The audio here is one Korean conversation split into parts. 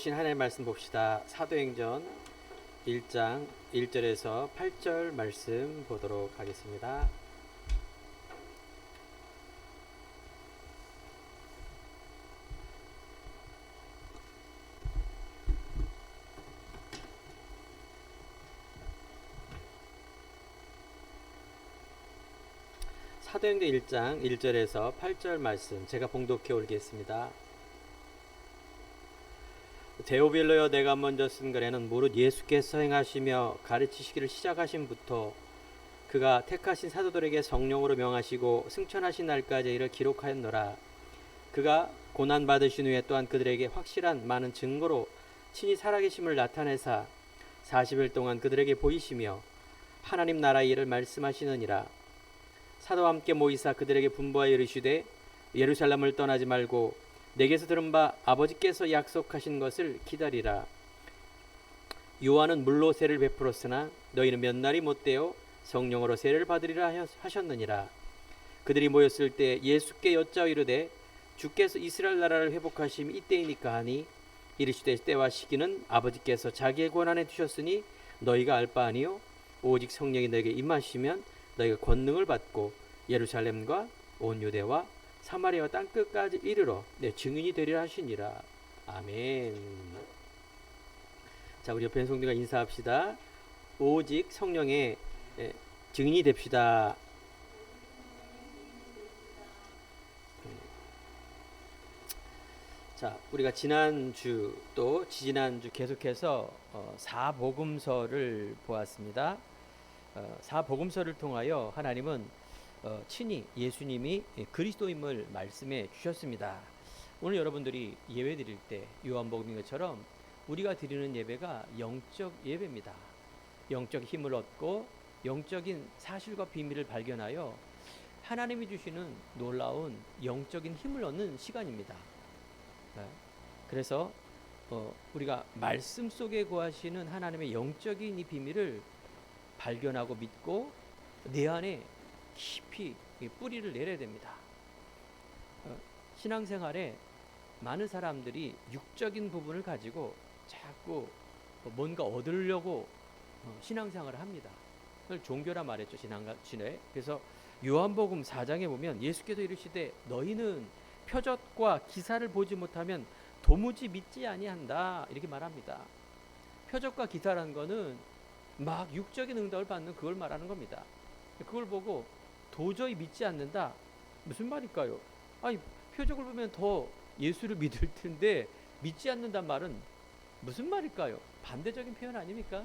주신 하나님의 말씀 봅시다. 사도행전 1장 1절에서 8절 말씀 보도록 하겠습니다. 사도행전 1장 1절에서 8절 말씀 제가 봉독해 올리겠습니다. 데오빌로여, 내가 먼저 쓴 글에는 무릇 예수께서 행하시며 가르치시기를 시작하신부터 그가 택하신 사도들에게 성령으로 명하시고 승천하신 날까지 이를 기록하였노라. 그가 고난 받으신 후에 또한 그들에게 확실한 많은 증거로 친히 살아계심을 나타내사 40일 동안 그들에게 보이시며 하나님 나라의 일을 말씀하시느니라. 사도와 함께 모이사 그들에게 분부하여 이르시되 예루살렘을 떠나지 말고 내게서 들은 바 아버지께서 약속하신 것을 기다리라. 요한은 물로 세를 베풀었으나 너희는 몇 날이 못되어 성령으로 세를 받으리라 하셨느니라. 그들이 모였을 때 예수께 여짜오 이르되 주께서 이스라엘 나라를 회복하심이 이때이니까 하니 이르시되 때와 시기는 아버지께서 자기의 권한에 두셨으니 너희가 알 바 아니요 오직 성령이 너에게 임하시면 너희가 권능을 받고 예루살렘과 온 유대와 사마리아와 땅 끝까지 이르러 내 증인이 되리라 하시니라. 아멘. 자, 우리 옆에 성도가 인사합시다. 오직 성령의 증인이 됩시다. 자, 우리가 지난주 또 지지난주 계속해서 사복음서를 보았습니다. 사복음서를 통하여 하나님은 친히 예수님이 그리스도임을 말씀해 주셨습니다. 오늘 여러분들이 예배 드릴 때 요한복음인 것처럼 우리가 드리는 예배가 영적 예배입니다. 영적 힘을 얻고 영적인 사실과 비밀을 발견하여 하나님이 주시는 놀라운 영적인 힘을 얻는 시간입니다. 그래서 우리가 말씀 속에 거하시는 하나님의 영적인 이 비밀을 발견하고 믿고 내 안에 깊이 뿌리를 내려야 됩니다. 신앙생활에 많은 사람들이 육적인 부분을 가지고 자꾸 뭔가 얻으려고 신앙생활을 합니다. 그걸 종교라 말했죠, 지난주에. 그래서 요한복음 4장에 보면 예수께서 이르시되 너희는 표적과 기사를 보지 못하면 도무지 믿지 아니한다, 이렇게 말합니다. 표적과 기사라는 거는 막 육적인 응답을 받는 그걸 말하는 겁니다. 그걸 보고 도저히 믿지 않는다, 무슨 말일까요? 아니, 표적을 보면 더 예수를 믿을 텐데 믿지 않는단 말은 무슨 말일까요? 반대적인 표현 아닙니까?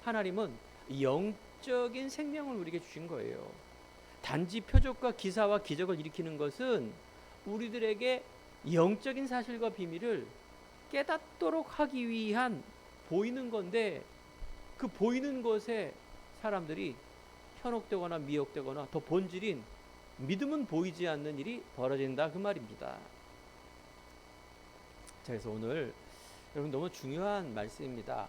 하나님은 영적인 생명을 우리에게 주신 거예요. 단지 표적과 기사와 기적을 일으키는 것은 우리들에게 영적인 사실과 비밀을 깨닫도록 하기 위한 보이는 건데, 그 보이는 것에 사람들이 현혹되거나 미혹되거나 더 본질인 믿음은 보이지 않는 일이 벌어진다, 그 말입니다. 자, 그래서 오늘 여러분 너무 중요한 말씀입니다.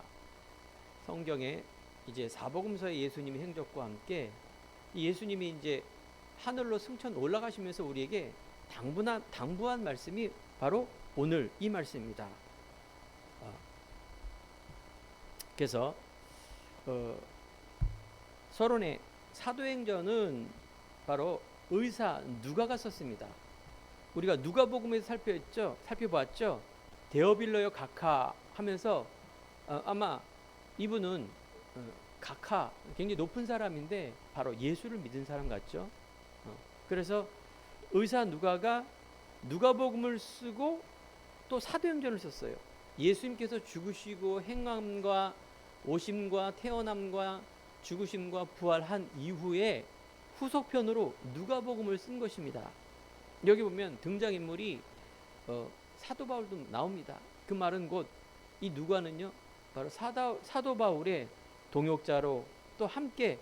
성경에 이제 사복음서의 예수님의 행적과 함께 예수님이 이제 하늘로 승천 올라가시면서 우리에게 당부한 말씀이 바로 오늘 이 말씀입니다. 그래서 서론의 사도행전은 바로 의사 누가가 썼습니다. 우리가 누가복음에서 살펴보았죠. 데오빌로여 각하 하면서 아마 이분은 각하, 굉장히 높은 사람인데 바로 예수를 믿은 사람 같죠. 그래서 의사 누가가 누가복음을 쓰고 또 사도행전을 썼어요. 예수님께서 죽으시고 행함과 오심과 태어남과 죽으심과 부활한 이후에 후속편으로 누가복음을 쓴 것입니다. 여기 보면 등장인물이 사도 바울도 나옵니다. 그 말은 곧 이 누가는요 바로 사도 바울의 동역자로 또 함께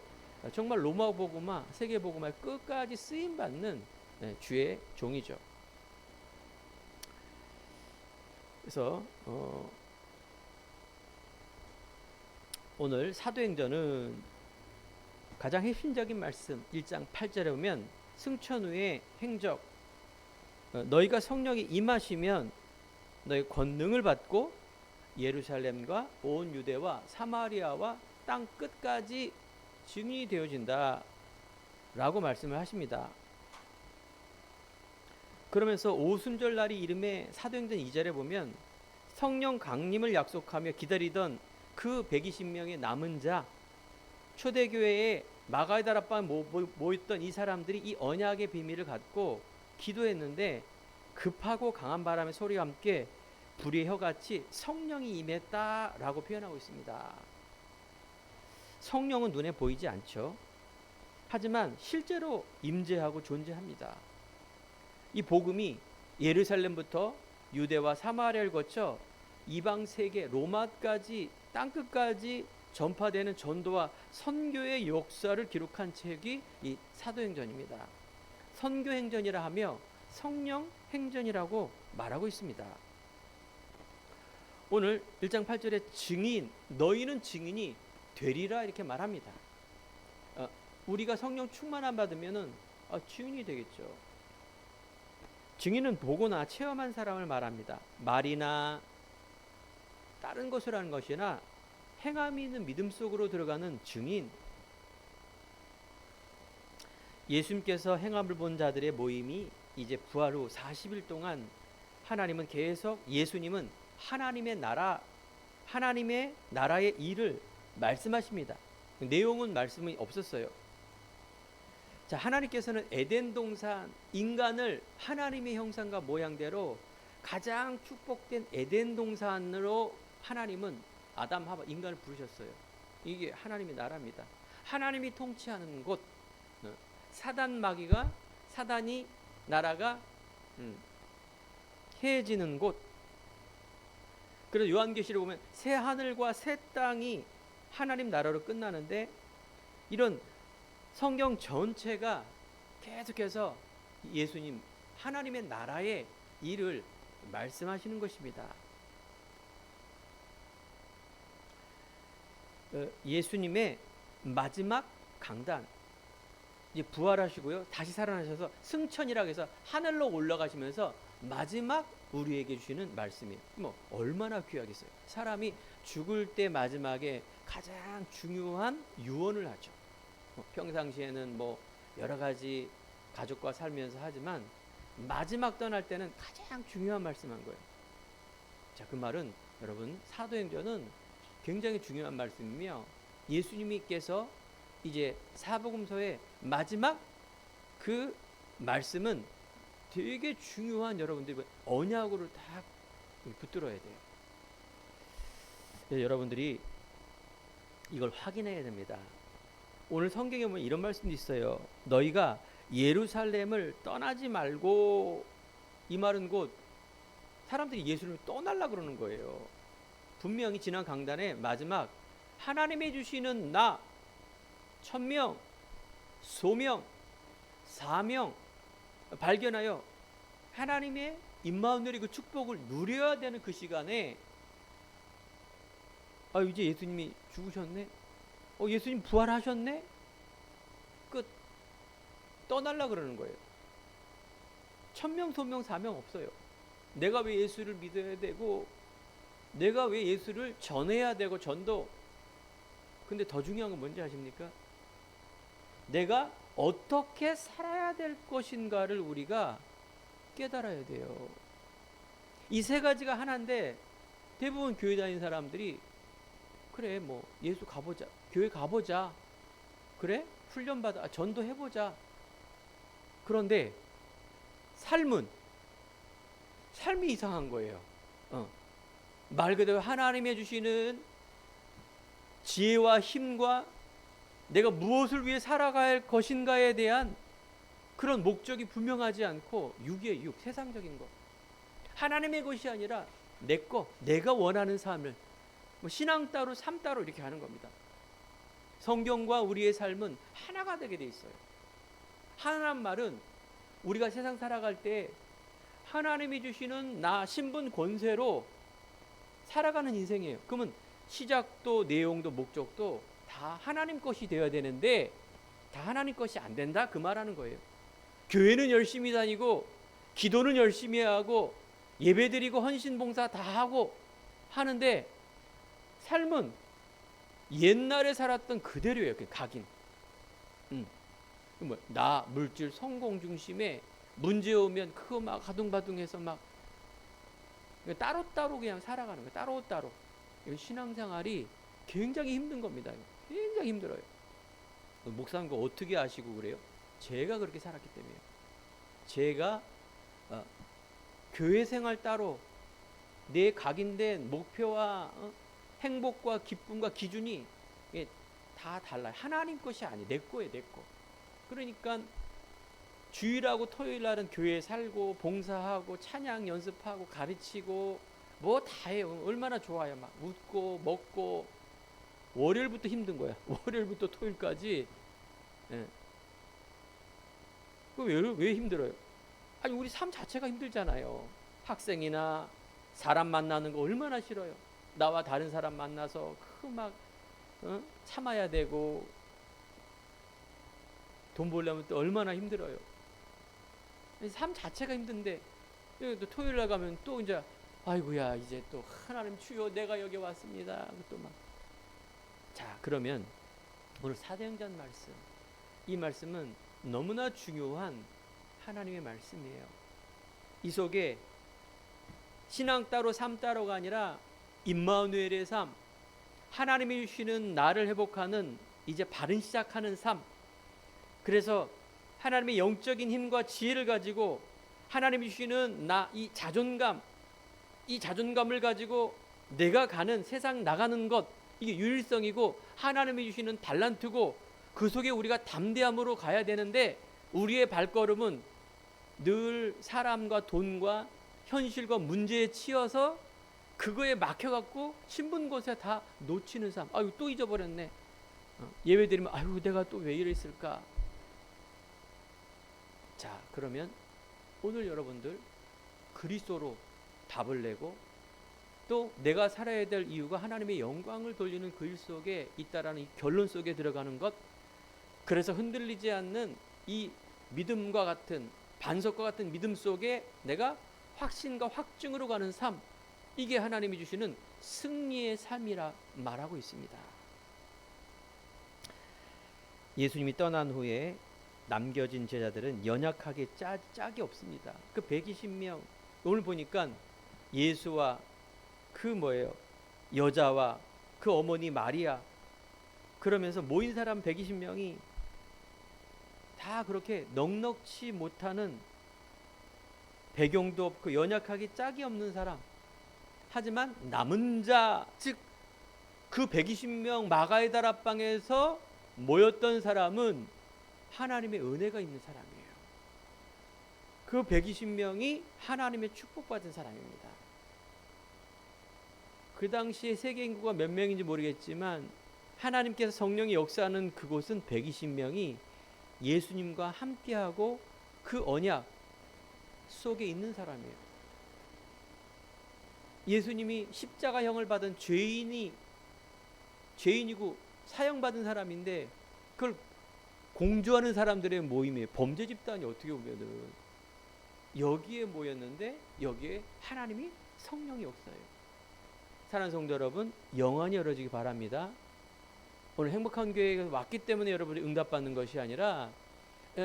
정말 로마복음화, 세계복음화에 끝까지 쓰임받는 주의 종이죠. 그래서 오늘 사도행전은 가장 핵심적인 말씀 1장 8절에 보면 승천 후의 행적, 너희가 성령이 임하시면 너희 권능을 받고 예루살렘과 온 유대와 사마리아와 땅 끝까지 증인이 되어진다 라고 말씀을 하십니다. 그러면서 오순절 날이 이름에 사도행전 2절에 보면 성령 강림을 약속하며 기다리던 그 120명의 남은 자, 초대교회에 마가다락방에 모였던 이 사람들이 이 언약의 비밀을 갖고 기도했는데 급하고 강한 바람의 소리와 함께 불의 혀같이 성령이 임했다라고 표현하고 있습니다. 성령은 눈에 보이지 않죠. 하지만 실제로 임재하고 존재합니다. 이 복음이 예루살렘부터 유대와 사마리아를 거쳐 이방 세계 로마까지 땅끝까지 전파되는 전도와 선교의 역사를 기록한 책이 이 사도행전입니다. 선교행전이라 하며 성령 행전이라고 말하고 있습니다. 오늘 1장 8절에 증인, 너희는 증인이 되리라 이렇게 말합니다. 우리가 성령 충만함 받으면은 증인이 되겠죠. 증인은 보거나 체험한 사람을 말합니다. 말이나 다른 것을 하는 것이나 행함이 있는 믿음 속으로 들어가는 증인. 예수님께서 행함을 본 자들의 모임이 이제 부활 후 40일 동안 하나님은 계속 예수님은 하나님의 나라의 일을 말씀하십니다. 내용은 말씀이 없었어요. 자, 하나님께서는 에덴 동산 인간을 하나님의 형상과 모양대로 가장 축복된 에덴 동산으로 하나님은 아담 하와 인간을 부르셨어요. 이게 하나님의 나라입니다. 하나님이 통치하는 곳, 사단이 나라가 해지는 곳. 그래서 요한계시를 보면 새 하늘과 새 땅이 하나님 나라로 끝나는데 이런 성경 전체가 계속해서 예수님 하나님의 나라의 일을 말씀하시는 것입니다. 예수님의 마지막 강단, 이제 부활하시고요 다시 살아나셔서 승천이라고 해서 하늘로 올라가시면서 마지막 우리에게 주시는 말씀이에요. 뭐 얼마나 귀하겠어요. 사람이 죽을 때 마지막에 가장 중요한 유언을 하죠. 평상시에는 뭐 여러 가지 가족과 살면서 하지만 마지막 떠날 때는 가장 중요한 말씀한 거예요. 자, 그 말은 여러분 사도행전은 굉장히 중요한 말씀이며 예수님께서 이제 사복음서의 마지막 그 말씀은 되게 중요한 여러분들이 언약으로 다 붙들어야 돼요. 여러분들이 이걸 확인해야 됩니다. 오늘 성경에 보면 이런 말씀도 있어요. 너희가 예루살렘을 떠나지 말고, 이 말은 곧 사람들이 예수를 떠나려고 그러는 거예요. 분명히 지난 강단의 마지막 하나님이 주시는 나, 천명, 소명, 사명 발견하여 하나님의 임마누엘의 그 축복을 누려야 되는 그 시간에 이제 예수님이 죽으셨네? 예수님 부활하셨네? 끝. 떠날라 그러는 거예요. 천명, 소명, 사명 없어요. 내가 왜 예수를 믿어야 되고 내가 왜 예수를 전해야 되고 전도. 근데 더 중요한 건 뭔지 아십니까? 내가 어떻게 살아야 될 것인가를 우리가 깨달아야 돼요. 이 세 가지가 하나인데 대부분 교회 다니는 사람들이 그래 뭐 예수 가보자, 교회 가보자, 그래 훈련받아, 전도해보자. 그런데 삶이 이상한 거예요. 말 그대로 하나님이 주시는 지혜와 힘과 내가 무엇을 위해 살아갈 것인가에 대한 그런 목적이 분명하지 않고 육이에요. 육, 세상적인 것. 하나님의 것이 아니라 내 거, 내가 원하는 삶을 신앙 따로 삶 따로 이렇게 하는 겁니다. 성경과 우리의 삶은 하나가 되게 돼 있어요. 하나란 말은 우리가 세상 살아갈 때 하나님이 주시는 나 신분 권세로 살아가는 인생이에요. 그러면 시작도 내용도 목적도 다 하나님 것이 되어야 되는데 다 하나님 것이 안 된다 그 말하는 거예요. 교회는 열심히 다니고 기도는 열심히 하고 예배드리고 헌신봉사 다 하고 하는데 삶은 옛날에 살았던 그대로예요. 각인. 나 물질 성공 중심에 문제 오면 그거 막 하둥바둥해서 막 따로따로 그냥 살아가는 거예요. 따로따로. 이거 신앙생활이 굉장히 힘든 겁니다. 굉장히 힘들어요. 목사님 그거 어떻게 아시고 그래요? 제가 그렇게 살았기 때문에요. 제가 교회 생활 따로 내 각인된 목표와 행복과 기쁨과 기준이 다 달라요. 하나님 것이 아니에요. 내 거예요. 내 거. 그러니까 주일하고 토요일 날은 교회에 살고 봉사하고 찬양 연습하고 가르치고 뭐 다 해요. 얼마나 좋아요. 막 웃고 먹고. 월요일부터 힘든 거야. 월요일부터 토요일까지. 예. 왜 힘들어요? 아니 우리 삶 자체가 힘들잖아요. 학생이나 사람 만나는 거 얼마나 싫어요. 나와 다른 사람 만나서 막 참아야 되고 돈 벌려면 또 얼마나 힘들어요. 삶 자체가 힘든데 또 토요일 날 가면 또 이제 아이고야 이제 또 하나님 주여 내가 여기 왔습니다. 또 막. 자 그러면 오늘 사도행전 말씀, 이 말씀은 너무나 중요한 하나님의 말씀이에요. 이 속에 신앙 따로 삶 따로가 아니라 임마누엘의 삶, 하나님이 주시는 나를 회복하는 이제 바른 시작하는 삶. 그래서 하나님의 영적인 힘과 지혜를 가지고 하나님이 주시는 이 자존감을 가지고 내가 가는 세상 나가는 것, 이게 유일성이고 하나님이 주시는 달란트고 그 속에 우리가 담대함으로 가야 되는데 우리의 발걸음은 늘 사람과 돈과 현실과 문제에 치여서 그거에 막혀갖고 신분 곳에 다 놓치는 삶. 아유 또 잊어버렸네. 예배 드리면 아유 내가 또 왜 이랬을까. 자 그러면 오늘 여러분들 그리스도로 답을 내고 또 내가 살아야 될 이유가 하나님의 영광을 돌리는 그 일 속에 있다라는 이 결론 속에 들어가는 것. 그래서 흔들리지 않는 이 믿음과 같은 반석과 같은 믿음 속에 내가 확신과 확증으로 가는 삶, 이게 하나님이 주시는 승리의 삶이라 말하고 있습니다. 예수님이 떠난 후에 남겨진 제자들은 연약하게 짝이 없습니다. 그 120명 오늘 보니까 예수와 여자와 그 어머니 마리아, 그러면서 모인 사람 120명이 다 그렇게 넉넉지 못하는 배경도 없고 연약하게 짝이 없는 사람. 하지만 남은 자, 즉 그 120명 마가의 다락방에서 모였던 사람은 하나님의 은혜가 있는 사람이에요. 그 120명이 하나님의 축복받은 사람입니다. 그 당시에 세계 인구가 몇 명인지 모르겠지만 하나님께서 성령이 역사하는 그곳은 120명이 예수님과 함께하고 그 언약 속에 있는 사람이에요. 예수님이 십자가형을 받은 죄인이고 사형받은 사람인데 그걸 공주하는 사람들의 모임이에요. 범죄 집단이 어떻게 보면은 여기에 모였는데 여기에 하나님이 성령이 역사해요. 사랑하는 성도 여러분, 영안이 열어지기 바랍니다. 오늘 행복한 교회에 왔기 때문에 여러분이 응답받는 것이 아니라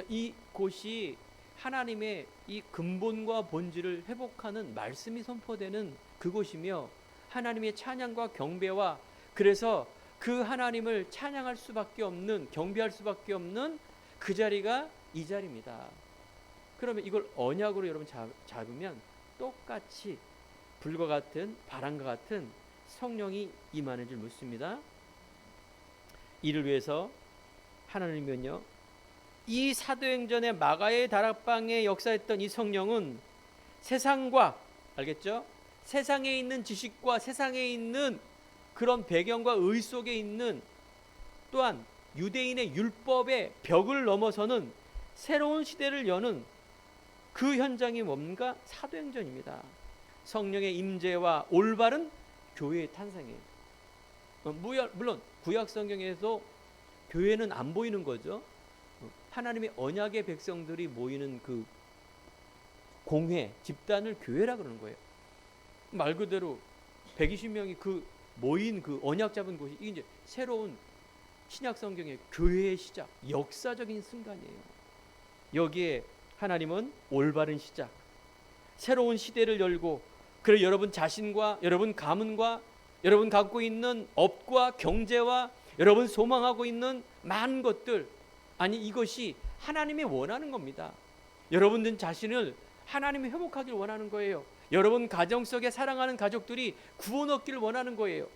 이 곳이 하나님의 이 근본과 본질을 회복하는 말씀이 선포되는 그곳이며 하나님의 찬양과 경배와 그래서 그 하나님을 찬양할 수밖에 없는, 경배할 수밖에 없는 그 자리가 이 자리입니다. 그러면 이걸 언약으로 여러분 잡으면 똑같이 불과 같은 바람과 같은 성령이 임하는 줄 믿습니다. 이를 위해서 하나님은요, 이 사도행전의 마가의 다락방에 역사했던 이 성령은 세상과, 알겠죠? 세상에 있는 지식과 세상에 있는 그런 배경과 의 속에 있는 또한 유대인의 율법의 벽을 넘어서는 새로운 시대를 여는 그 현장이 뭔가 사도행전입니다. 성령의 임재와 올바른 교회의 탄생이에요. 물론 구약 성경에서 교회는 안 보이는 거죠. 하나님의 언약의 백성들이 모이는 그 공회, 집단을 교회라 그러는 거예요. 말 그대로 120명이 그 모인 그 언약 잡은 곳이 이게 이제 새로운 신약 성경의 교회의 시작, 역사적인 순간이에요. 여기에 하나님은 올바른 시작, 새로운 시대를 열고, 그래 여러분 자신과 여러분 가문과 여러분 갖고 있는 업과 경제와 여러분 소망하고 있는 많은 것들, 아니 이것이 하나님이 원하는 겁니다. 여러분들 자신을 하나님이 회복하길 원하는 거예요. 여러분 가정 속에 사랑하는 가족들이 구원 얻기를 원하는 거예요.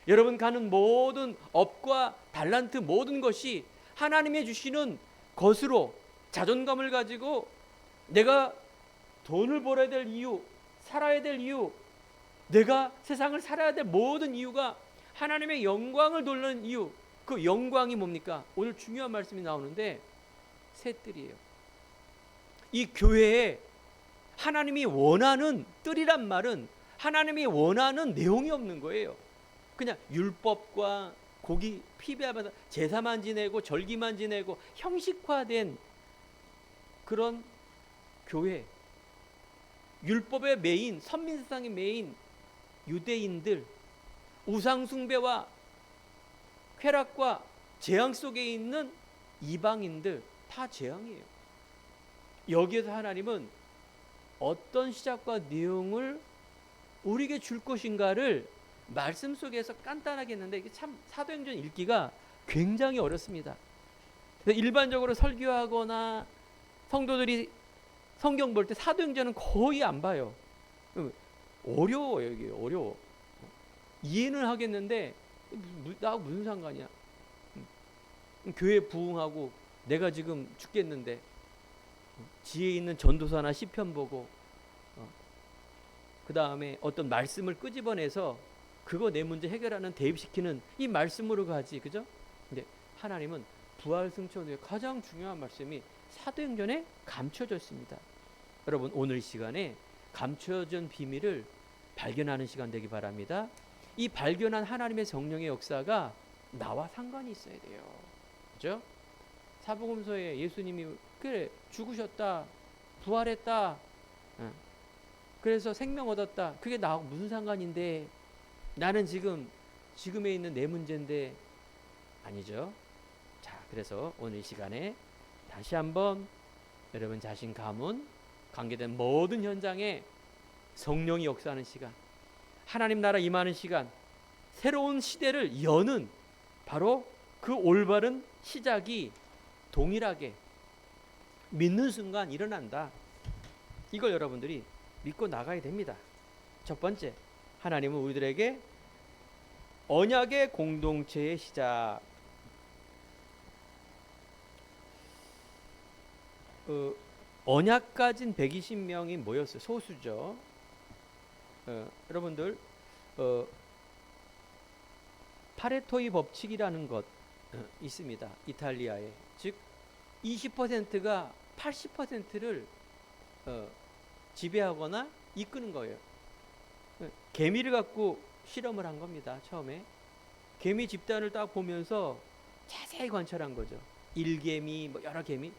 여러분 가는 모든 업과 달란트 모든 것이 하나님이 주시는 것으로 자존감을 가지고 내가 돈을 벌어야 될 이유, 살아야 될 이유, 내가 세상을 살아야 될 모든 이유가 하나님의 영광을 돌리는 이유, 그 영광이 뭡니까? 오늘 중요한 말씀이 나오는데 새 뜰이에요. 이 교회에 하나님이 원하는 뜰이란 말은 하나님이 원하는 내용이 없는 거예요. 그냥 율법과 고기 피배하면서 제사만 지내고 절기만 지내고 형식화된 그런 교회, 율법의 메인, 선민세상의 메인 유대인들, 우상숭배와 쾌락과 재앙 속에 있는 이방인들 다 재앙이에요. 여기에서 하나님은 어떤 시작과 내용을 우리에게 줄 것인가를 말씀 속에서 간단하게 했는데, 이게 참 사도행전 읽기가 굉장히 어렵습니다. 그래서 일반적으로 설교하거나 성도들이 성경 볼 때 사도행전은 거의 안 봐요. 어려워요. 이게 어려워. 이해는 하겠는데 나하고 무슨 상관이야. 교회 부흥하고 내가 지금 죽겠는데 지혜 있는 전도서나 시편 보고 그 다음에 어떤 말씀을 끄집어내서 그거 내 문제 해결하는, 대입시키는 이 말씀으로 가지, 그죠? 근데 하나님은 부활 승천 후에 가장 중요한 말씀이 사도행전에 감춰져 있습니다. 여러분 오늘 시간에 감춰진 비밀을 발견하는 시간 되기 바랍니다. 이 발견한 하나님의 성령의 역사가 나와 상관이 있어야 돼요. 그죠? 사복음서에 예수님이 그래 죽으셨다, 부활했다, 그래서 생명 얻었다, 그게 나하고 무슨 상관인데, 나는 지금에 있는 내 문제인데, 아니죠. 자, 그래서 오늘 이 시간에 다시 한번 여러분 자신 가문 관계된 모든 현장에 성령이 역사하는 시간, 하나님 나라 임하는 시간, 새로운 시대를 여는 바로 그 올바른 시작이 동일하게 믿는 순간 일어난다. 이걸 여러분들이 믿고 나가야 됩니다. 첫 번째, 하나님은 우리들에게 언약의 공동체의 시작, 언약 가진 120명이 모였어요. 소수죠. 여러분들 파레토의 법칙이라는 것 있습니다. 이탈리아에. 즉 20%가 80%를 지배하거나 이끄는 거예요. 개미를 갖고 실험을 한 겁니다. 처음에 개미 집단을 딱 보면서 자세히 관찰한 거죠. 일개미, 뭐 여러 개미.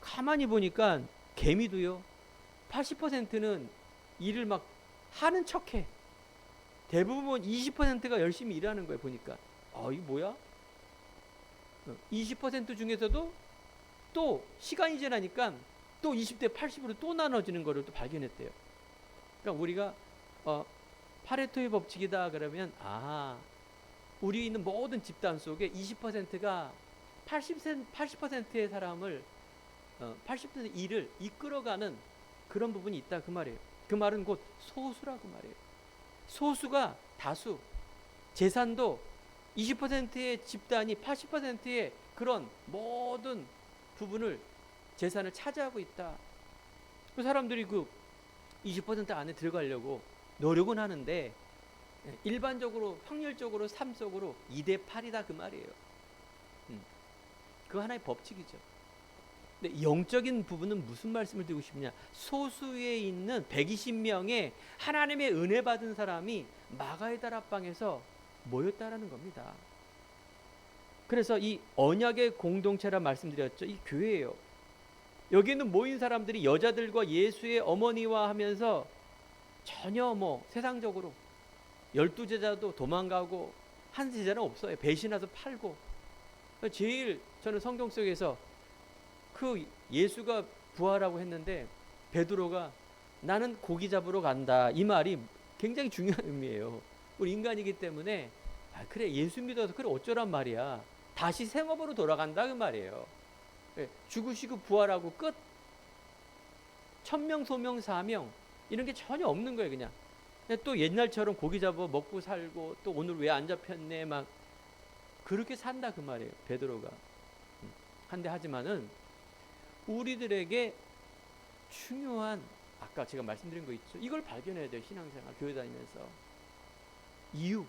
가만히 보니까 개미도요 80%는 일을 막 하는 척해. 대부분 20%가 열심히 일하는 거예요. 보니까 이거 뭐야? 20% 중에서도 또 시간이 지나니까 또 20대 80으로 또 나눠지는 거를 또 발견했대요. 그러니까 우리가 파레토의 법칙이다 그러면 우리 있는 모든 집단 속에 20%가 80%의 사람을 80% 일을 이끌어가는 그런 부분이 있다 그 말이에요. 그 말은 곧 소수라고 말이에요. 소수가 다수. 재산도 20%의 집단이 80%의 그런 모든 부분을 재산을 차지하고 있다. 그 사람들이 그 20% 안에 들어가려고 노력은 하는데 일반적으로 확률적으로 삶 속으로 2대 8이다 그 말이에요. 그 하나의 법칙이죠. 근데 영적인 부분은 무슨 말씀을 드리고 싶냐? 소수에 있는 120명의 하나님의 은혜 받은 사람이 마가의 다락방에서 모였다라는 겁니다. 그래서 이 언약의 공동체라 말씀드렸죠. 이 교회예요. 여기는 모인 사람들이 여자들과 예수의 어머니와 하면서 전혀 뭐 세상적으로 12제자도 도망가고 한 제자는 없어요. 배신해서 팔고. 제일 저는 성경 속에서 그 예수가 부활하고 했는데 베드로가 나는 고기 잡으러 간다, 이 말이 굉장히 중요한 의미예요. 우리 인간이기 때문에 그래 예수 믿어서 그래 어쩌란 말이야, 다시 생업으로 돌아간다 그 말이에요. 죽으시고 부활하고 끝. 천명 소명 사명 이런 게 전혀 없는 거예요. 그냥 또 옛날처럼 고기 잡아 먹고 살고 또 오늘 왜 안 잡혔네 막 그렇게 산다 그 말이에요, 베드로가. 한데 하지만은 우리들에게 중요한, 아까 제가 말씀드린 거 있죠. 이걸 발견해야 돼요. 신앙생활 교회 다니면서 이유,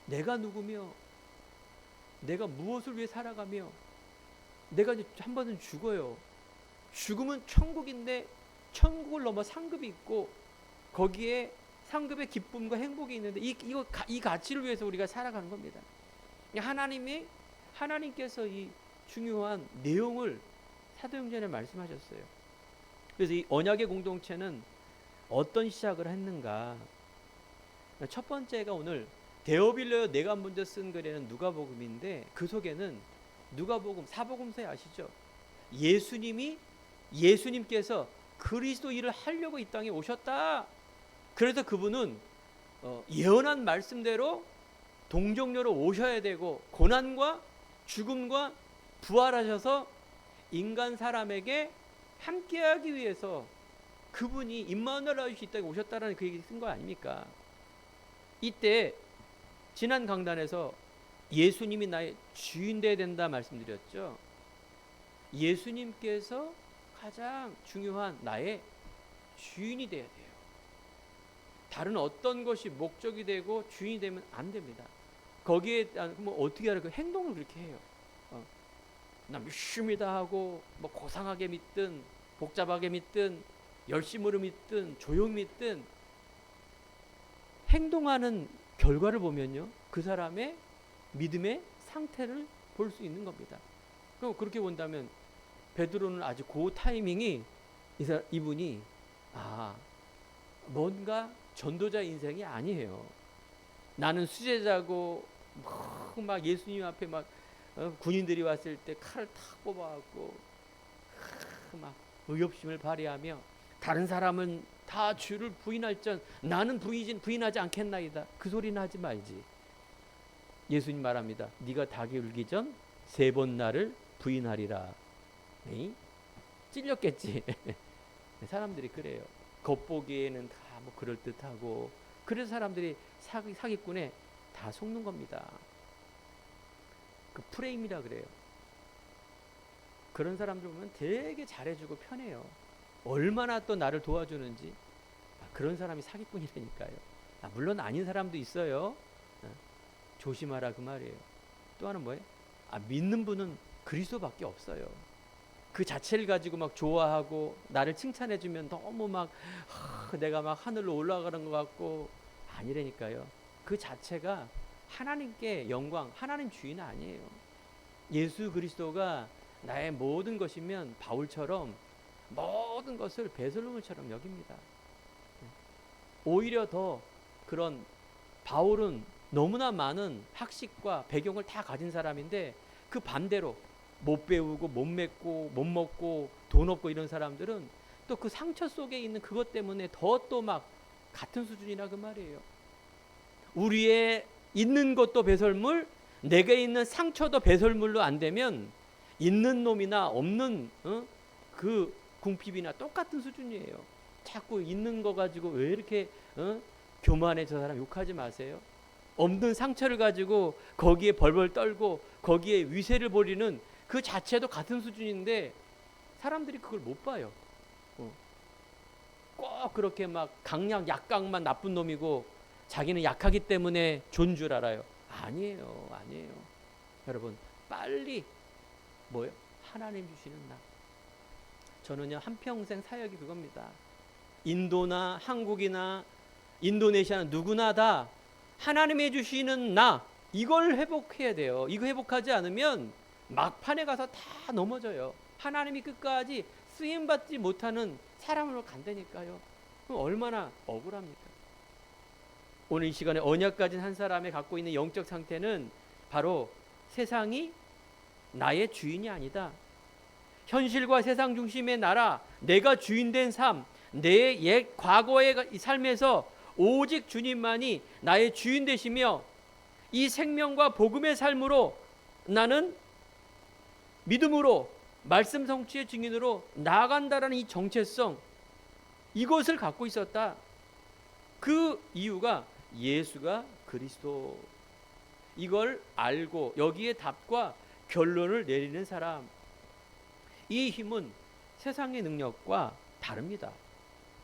내가 누구며 내가 무엇을 위해 살아가며, 내가 이제 한 번은 죽어요. 죽으면 천국인데 천국을 넘어 상급이 있고 거기에 상급의 기쁨과 행복이 있는데 이 가치를 위해서 우리가 살아가는 겁니다. 하나님께서 이 중요한 내용을 사도행전에 말씀하셨어요. 그래서 이 언약의 공동체는 어떤 시작을 했는가. 첫 번째가 오늘 데어빌려 내가 먼저 쓴 글에는 누가복음인데 그 속에는 누가복음 사복음서에 아시죠? 예수님께서 그리스도 일을 하려고 이 땅에 오셨다. 그래서 그분은 예언한 말씀대로 동정녀로 오셔야 되고 고난과 죽음과 부활하셔서 인간 사람에게 함께하기 위해서 그분이 임마누엘 아저씨 이 땅에 오셨다라는 그 얘기 쓴 거 아닙니까? 이때 지난 강단에서 예수님이 나의 주인 되어야 된다 말씀드렸죠. 예수님께서 가장 중요한 나의 주인이 되어야 돼요. 다른 어떤 것이 목적이 되고 주인이 되면 안 됩니다. 거기에 뭐 어떻게 하라, 그 행동을 그렇게 해요. 나 믿습니다 하고 뭐 고상하게 믿든 복잡하게 믿든 열심으로 믿든 조용히 믿든 행동하는 결과를 보면요, 그 사람의 믿음의 상태를 볼 수 있는 겁니다. 그럼 그렇게 본다면 베드로는 아주 그 타이밍이 이분이 뭔가 전도자 인생이 아니에요. 나는 수제자고 막 예수님 앞에 막 군인들이 왔을 때 칼을 탁 뽑아갖고 막 의협심을 발휘하며 다른 사람은 다 주를 부인할전 나는 부인하지 않겠나이다, 그 소리는 하지 말지. 예수님 말합니다. 네가 닭이 울기 전 3번 나를 부인하리라. 에이? 찔렸겠지. 사람들이 그래요. 겉보기에는 다 뭐 그럴듯하고, 그래서 사람들이 사기꾼에 다 속는 겁니다. 그 프레임이라 그래요. 그런 사람들 보면 되게 잘해주고 편해요. 얼마나 또 나를 도와주는지. 그런 사람이 사기꾼이라니까요. 물론 아닌 사람도 있어요. 조심하라 그 말이에요. 또 하나는 뭐예요? 믿는 분은 그리스도밖에 없어요. 그 자체를 가지고 막 좋아하고 나를 칭찬해주면 너무 막 내가 막 하늘로 올라가는 것 같고, 아니라니까요. 그 자체가 하나님께 영광, 하나님 주인 아니에요. 예수 그리스도가 나의 모든 것이면 바울처럼 모든 것을 배설물처럼 여깁니다. 오히려 더 그런 바울은 너무나 많은 학식과 배경을 다 가진 사람인데 그 반대로 못 배우고 못 맺고 못 먹고 돈 없고 이런 사람들은 또 그 상처 속에 있는 그것 때문에 더 또 막 같은 수준이라 그 말이에요. 우리의 있는 것도 배설물, 내게 있는 상처도 배설물로 안 되면 있는 놈이나 없는 그 궁핍이나 똑같은 수준이에요. 자꾸 있는 거 가지고 왜 이렇게 교만해, 저 사람 욕하지 마세요. 없는 상처를 가지고 거기에 벌벌 떨고 거기에 위세를 벌이는 그 자체도 같은 수준인데 사람들이 그걸 못 봐요. 꼭 그렇게 막 약강만 나쁜 놈이고 자기는 약하기 때문에 좋은 줄 알아요. 아니에요. 여러분 빨리 뭐요? 하나님 주시는 나. 저는요 한평생 사역이 그겁니다. 인도나 한국이나 인도네시아나 누구나 다 하나님이 주시는 나, 이걸 회복해야 돼요. 이거 회복하지 않으면 막판에 가서 다 넘어져요. 하나님이 끝까지 쓰임받지 못하는 사람으로 간다니까요. 그럼 얼마나 억울합니까? 오늘 이 시간에 언약 가진 한 사람이 갖고 있는 영적 상태는 바로 세상이 나의 주인이 아니다. 현실과 세상 중심의 나라, 내가 주인된 삶, 내 옛 과거의 삶에서 오직 주님만이 나의 주인 되시며 이 생명과 복음의 삶으로 나는 믿음으로 말씀 성취의 증인으로 나아간다라는 이 정체성, 이것을 갖고 있었다. 그 이유가 예수가 그리스도, 이걸 알고 여기에 답과 결론을 내리는 사람, 이 힘은 세상의 능력과 다릅니다.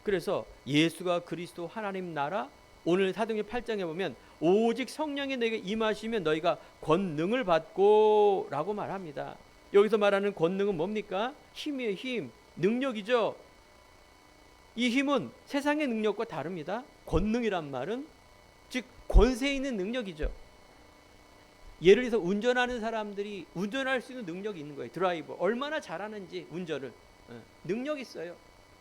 그래서 예수가 그리스도 하나님 나라, 오늘 사도행전 8장에 보면 오직 성령이 너에게 임하시면 너희가 권능을 받고 라고 말합니다. 여기서 말하는 권능은 뭡니까? 힘이에요. 힘, 능력이죠. 이 힘은 세상의 능력과 다릅니다. 권능이란 말은 즉 권세 있는 능력이죠. 예를 들어서 운전하는 사람들이 운전할 수 있는 능력이 있는 거예요. 드라이버 얼마나 잘하는지 운전을 능력이 있어요.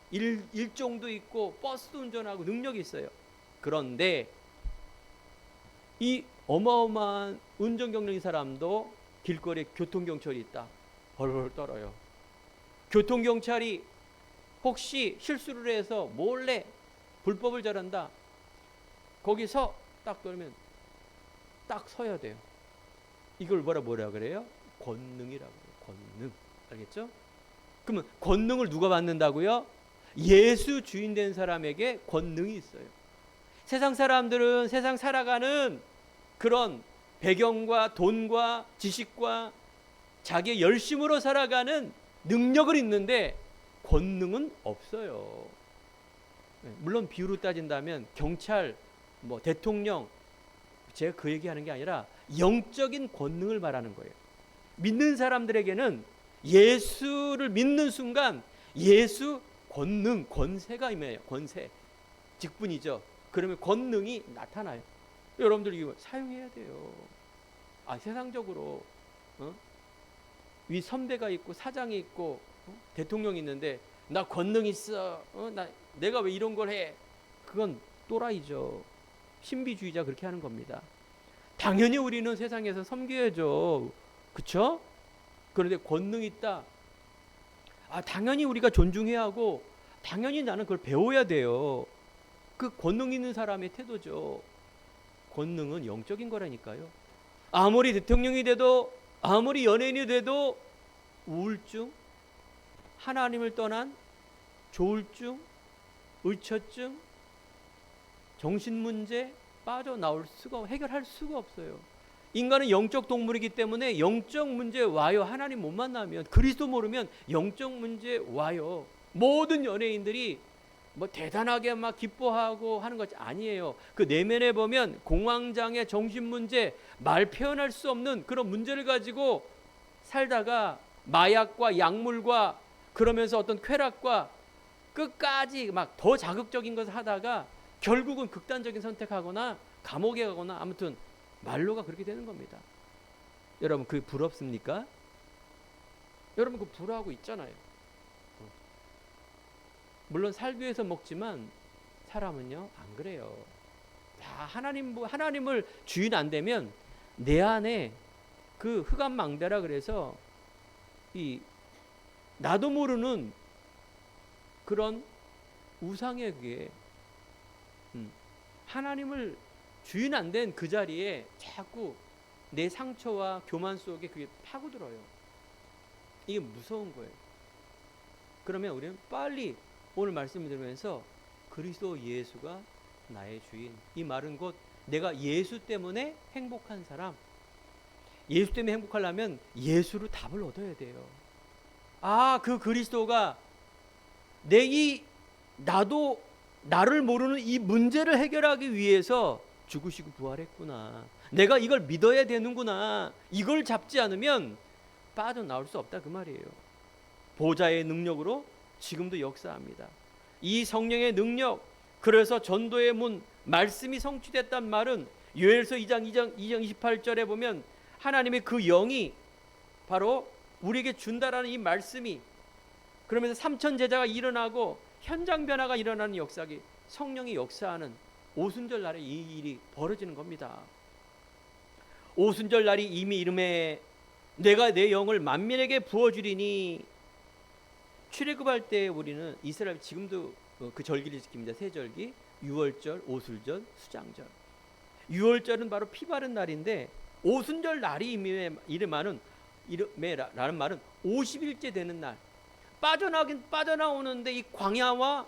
일종도 있고 버스도 운전하고 능력이 있어요. 그런데 이 어마어마한 운전 경력인 사람도 길거리에 교통경찰이 있다. 벌벌 떨어요. 교통경찰이 혹시 실수를 해서 몰래 불법을 저런다. 거기서 딱 그러면 딱 서야 돼요. 이걸 뭐라 그래요? 권능이라고 해요. 권능. 알겠죠? 그러면 권능을 누가 받는다고요? 예수 주인 된 사람에게 권능이 있어요. 세상 사람들은 세상 살아가는 그런 배경과 돈과 지식과 자기의 열심으로 살아가는 능력을 있는데 권능은 없어요. 물론 비유로 따진다면 경찰, 대통령, 제가 그 얘기하는 게 아니라 영적인 권능을 말하는 거예요. 믿는 사람들에게는 예수를 믿는 순간 예수 권능, 권세가 임해요. 권세, 직분이죠. 그러면 권능이 나타나요. 여러분들 이거 사용해야 돼요. 세상적으로 위 선배가 있고 사장이 있고 대통령이 있는데 나 권능 있어. 내가 왜 이런 걸 해? 그건 또라이죠. 신비주의자 그렇게 하는 겁니다. 당연히 우리는 세상에서 섬겨야죠. 그렇죠? 그런데 권능 있다. 당연히 우리가 존중해야 하고 당연히 나는 그걸 배워야 돼요. 그 권능 있는 사람의 태도죠. 권능은 영적인 거라니까요. 아무리 대통령이 돼도 아무리 연예인이 돼도 우울증, 하나님을 떠난 조울증, 의처증, 정신문제 빠져나올 수가, 해결할 수가 없어요. 인간은 영적 동물이기 때문에 영적 문제 와요. 하나님 못 만나면, 그리스도 모르면 영적 문제 와요. 모든 연예인들이 대단하게 막 기뻐하고 하는 것이 아니에요. 그 내면에 보면 공황장애, 정신문제, 말 표현할 수 없는 그런 문제를 가지고 살다가 마약과 약물과 그러면서 어떤 쾌락과 끝까지 막 더 자극적인 것을 하다가 결국은 극단적인 선택하거나 감옥에 가거나 아무튼 말로가 그렇게 되는 겁니다. 여러분 그게 부럽습니까? 여러분 그 부러워하고 있잖아요. 물론 살기 위해서 먹지만 사람은요 안 그래요. 다 하나님을 주인 안 되면 내 안에 그 흑암망대라 그래서 이 나도 모르는 그런 우상에 의해 하나님을 주인 안 된 그 자리에 자꾸 내 상처와 교만 속에 그게 파고들어요. 이게 무서운 거예요. 그러면 우리는 빨리 오늘 말씀을 들으면서 그리스도 예수가 나의 주인, 이 말은 곧 내가 예수 때문에 행복한 사람, 예수 때문에 행복하려면 예수로 답을 얻어야 돼요. 그 그리스도가 나도 나를 모르는 이 문제를 해결하기 위해서 죽으시고 부활했구나. 내가 이걸 믿어야 되는구나. 이걸 잡지 않으면 빠져나올 수 없다 그 말이에요. 보좌의 능력으로 지금도 역사합니다. 이 성령의 능력, 그래서 전도의 문, 말씀이 성취됐단 말은 요엘서 2장 28절에 보면 하나님의 그 영이 바로 우리에게 준다라는 이 말씀이, 그러면서 3천 제자가 일어나고 현장 변화가 일어나는 역사기, 성령이 역사하는 오순절 날에 이 일이 벌어지는 겁니다. 오순절 날이 이미 이름에 내가 내 영을 만민에게 부어주리니. 출애굽할 때 우리는 이스라엘 지금도 그 절기를 지킵니다. 세절기, 유월절, 오순절, 수장절. 유월절은 바로 피 바른 날인데 오순절 날이 이름하는 이름에라는 말은 50일째 되는 날. 빠져나오는데 이 광야와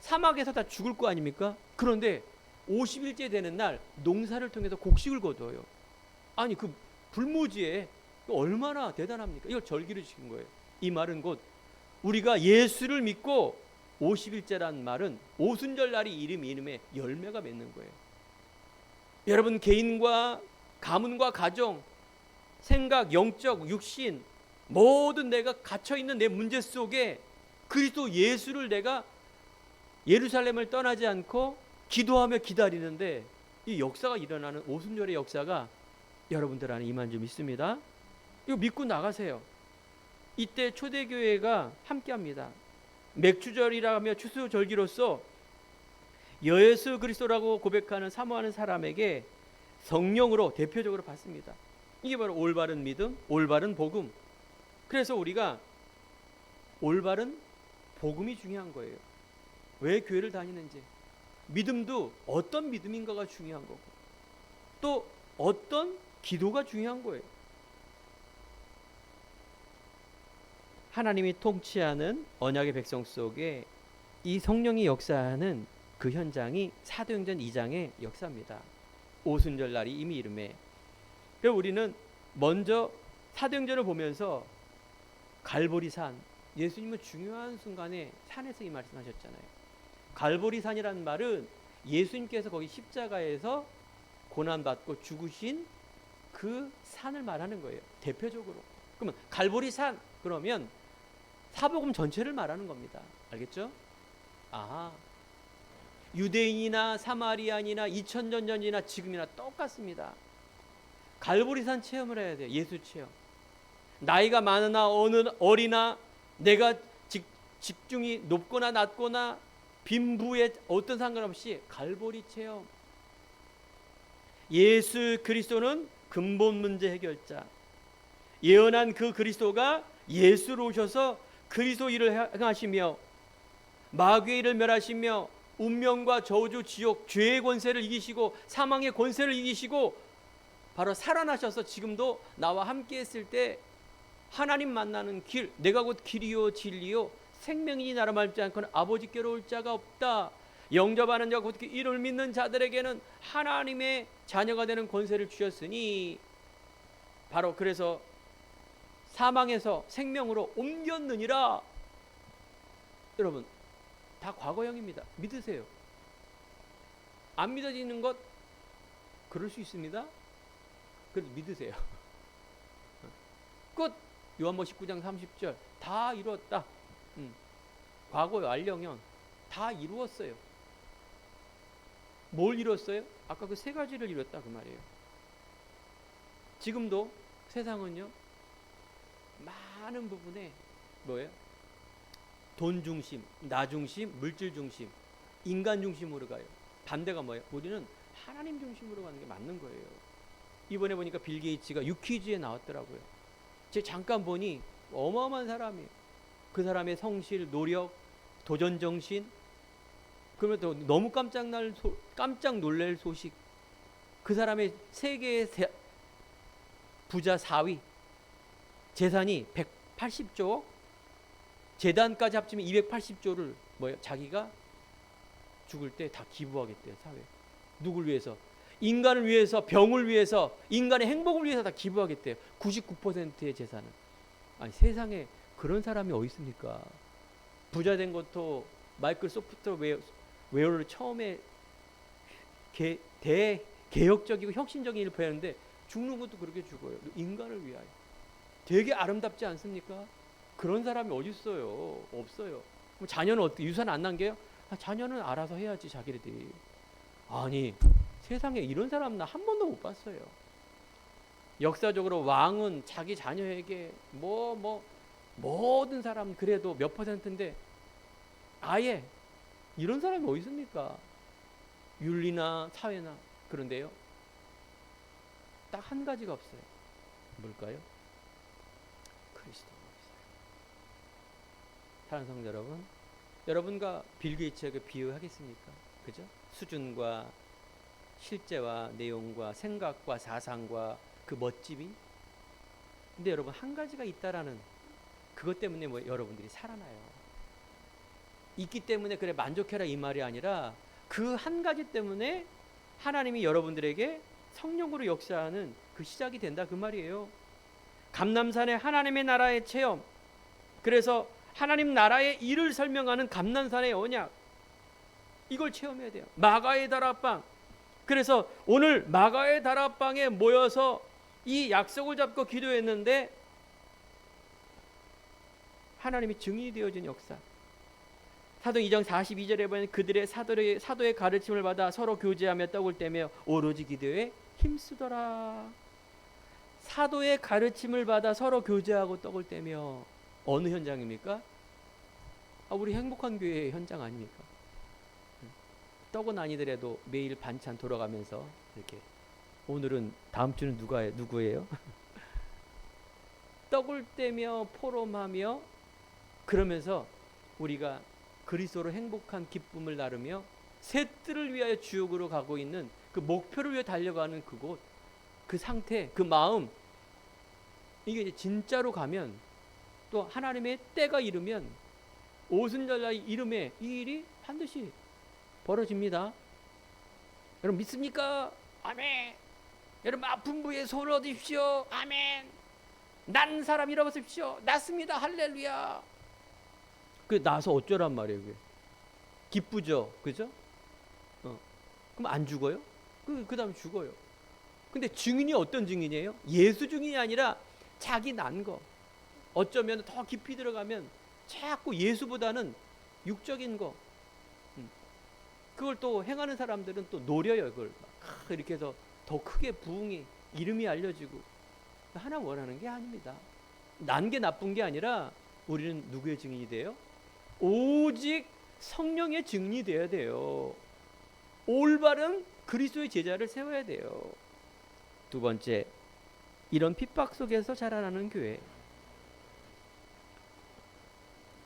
사막에서 다 죽을 거 아닙니까? 그런데 50일째 되는 날 농사를 통해서 곡식을 거둬요. 아니 그 불모지에 얼마나 대단합니까? 이걸 절기를 지킨 거예요. 이 말은 곧 우리가 예수를 믿고 50일째란 말은 오순절 날이 이름에 열매가 맺는 거예요. 여러분 개인과 가문과 가정, 생각, 영적, 육신 모든 내가 갇혀있는 내 문제 속에 그리스도 예수를 내가 예루살렘을 떠나지 않고 기도하며 기다리는데 이 역사가 일어나는 오순절의 역사가 여러분들 안에 임한 줄 믿습니다. 이거 믿고 나가세요. 이때 초대교회가 함께합니다. 맥주절이라 하며 추수절기로서 예수 그리스도라고 고백하는 사모하는 사람에게 성령으로 대표적으로 받습니다. 이게 바로 올바른 믿음, 올바른 복음. 그래서 우리가 올바른 복음이 중요한 거예요. 왜 교회를 다니는지, 믿음도 어떤 믿음인가가 중요한 거고 또 어떤 기도가 중요한 거예요. 하나님이 통치하는 언약의 백성 속에 이 성령이 역사하는 그 현장이 사도행전 2장의 역사입니다. 오순절 날이 이미 이름에. 그래서 우리는 먼저 사도행전을 보면서 갈보리산, 예수님은 중요한 순간에 산에서 이 말씀하셨잖아요. 갈보리산이라는 말은 예수님께서 거기 십자가에서 고난받고 죽으신 그 산을 말하는 거예요. 대표적으로. 그러면 갈보리산 그러면 사복음 전체를 말하는 겁니다. 알겠죠? 유대인이나 사마리안이나 2000년 전이나 지금이나 똑같습니다. 갈보리산 체험을 해야 돼요. 예수 체험. 나이가 많으나 어리나 내가 직중이 높거나 낮거나 빈부에 어떤 상관없이 갈보리 체험. 예수 그리스도는 근본 문제 해결자. 예언한 그 그리스도가 예수로 오셔서 그리스도 일을 행하시며 마귀의 일을 멸하시며 운명과 저주 지옥 죄의 권세를 이기시고 사망의 권세를 이기시고 바로 살아나셔서 지금도 나와 함께 했을 때 하나님 만나는 길, 내가 곧 길이요 진리요 생명이니 나로 말지 않고는 아버지께로 올 자가 없다. 영접하는 자 곧 이를 믿는 자들에게는 하나님의 자녀가 되는 권세를 주셨으니 바로 그래서 사망에서 생명으로 옮겼느니라. 여러분 다 과거형입니다. 믿으세요. 안 믿어지는 것 그럴 수 있습니다. 그래도 믿으세요. 끝. 요한복음 19장 30절 다 이루었다. 과거 완령형 다 이루었어요. 뭘 이뤘어요? 아까 그 세 가지를 이뤘다 그 말이에요. 지금도 세상은요 많은 부분에 뭐예요? 돈 중심, 나 중심, 물질 중심, 인간 중심으로 가요. 반대가 뭐예요? 우리는 하나님 중심으로 가는 게 맞는 거예요. 이번에 보니까 빌 게이츠가 유퀴즈에 나왔더라고요. 제가 잠깐 보니 어마어마한 사람이에요. 그 사람의 성실, 노력, 도전 정신. 그러면 또 너무 깜짝 놀랄 소식. 그 사람의 세계의 부자 4위. 재산이 180조, 재단까지 합치면 280조를 자기가 죽을 때 다 기부하겠대요. 사회. 누굴 위해서? 인간을 위해서, 병을 위해서, 인간의 행복을 위해서 다 기부하겠대요. 99%의 재산은. 아니 세상에 그런 사람이 어디 있습니까? 부자 된 것도 마이크로소프트웨어를 처음에 대개혁적이고 혁신적인 일을 보였는데 죽는 것도 그렇게 죽어요. 인간을 위하여. 되게 아름답지 않습니까? 그런 사람이 어디 있어요? 없어요. 그럼 자녀는 어떻게 유산 안 남겨요? 자녀는 알아서 해야지 자기들이. 아니 세상에 이런 사람 나 한 번도 못 봤어요. 역사적으로 왕은 자기 자녀에게 모든 사람 그래도 몇 %인데 아예 이런 사람이 어디 있습니까? 윤리나 사회나. 그런데요, 딱 한 가지가 없어요. 뭘까요? 그리스도가 없어요. 사랑하는 성도 여러분, 여러분과 빌 게이츠에게 비유하겠습니까? 그죠? 수준과 실제와 내용과 생각과 사상과 그 멋짐이. 근데 여러분, 한 가지가 있다라는 그것 때문에 여러분들이 살아나요. 있기 때문에 그래 만족해라 이 말이 아니라 그 한 가지 때문에 하나님이 여러분들에게 성령으로 역사하는 그 시작이 된다 그 말이에요. 감람산의 하나님의 나라의 체험. 그래서 하나님 나라의 일을 설명하는 감람산의 언약. 이걸 체험해야 돼요. 마가의 다락방. 그래서 오늘 마가의 다락방에 모여서 이 약속을 잡고 기도했는데 하나님이 증인이 되어진 역사. 사도행 2장 42절에 보면 그들의 사도의 가르침을 받아 서로 교제하며 떡을 떼며 오로지 기도에 힘쓰더라. 사도의 가르침을 받아 서로 교제하고 떡을 떼며. 어느 현장입니까? 우리 행복한 교회의 현장 아닙니까? 떡은 아니더라도 매일 반찬 돌아가면서 이렇게. 오늘은 다음 주는 누구예요? 떡을 떼며 포럼하며 그러면서 우리가 그리스도로 행복한 기쁨을 나누며 새 뜰을 위하여 지옥으로 가고 있는 그 목표를 위해 달려가는 그곳, 그 상태, 그 마음. 이게 진짜로 가면 또 하나님의 때가 이르면 오순절날 이름에 이 일이 반드시 벌어집니다. 여러분 믿습니까? 아멘. 여러분 아픈 부위에 손을 얻으십시오. 아멘. 난 사람 일어서십시오. 낫습니다. 할렐루야. 그 나서 어쩌란 말이에요. 그게. 기쁘죠, 그죠? 그럼 안 죽어요? 그 다음 죽어요. 근데 증인이 어떤 증인이에요? 예수 증인이 아니라 자기 난 거. 어쩌면 더 깊이 들어가면 자꾸 예수보다는 육적인 거. 그걸 또 행하는 사람들은 또 노려요. 그걸 이렇게 해서 더 크게 부흥이 이름이 알려지고. 하나 원하는 게 아닙니다. 난 게 나쁜 게 아니라 우리는 누구의 증인이 돼요? 오직 성령의 증인이 돼야 돼요. 올바른 그리스도의 제자를 세워야 돼요. 두 번째, 이런 핍박 속에서 자라나는 교회.